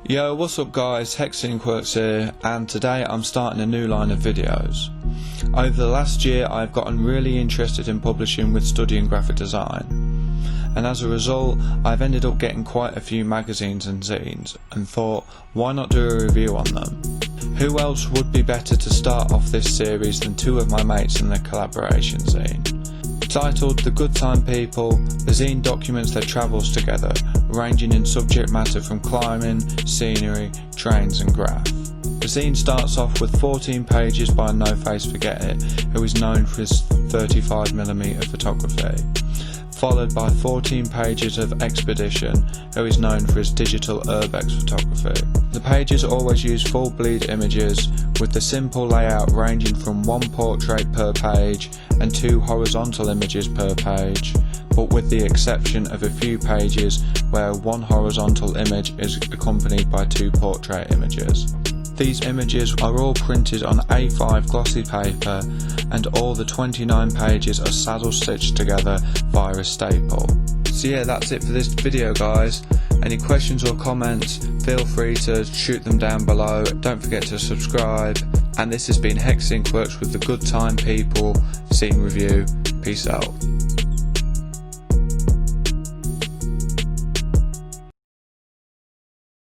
Yo, what's up guys, HexxInkworks here, and today I'm starting a new line of videos. Over the last year I've gotten really interested in publishing with studying graphic design, and as a result I've ended up getting quite a few magazines and zines, and thought, why not do a review on them? Who else would be better to start off this series than two of my mates in the collaboration zine? Titled The Good Time People, the zine documents their travels together, ranging in subject matter from climbing, scenery, trains and graph. The zine starts off with 14 pages by No Face Forget It, who is known for his 35mm photography, followed by 14 pages of Expedition, who is known for his digital urbex photography. The pages always use full bleed images, with the simple layout ranging from one portrait per page and 2 horizontal images per page, but with the exception of a few pages where one horizontal image is accompanied by 2 portrait images. These images are all printed on A5 glossy paper, and all the 29 pages are saddle stitched together via a staple. So yeah, that's it for this video guys. Any questions or comments, feel free to shoot them down below. Don't forget to subscribe, and this has been HexxInkworks with the Good Time People Zine Review. Peace out.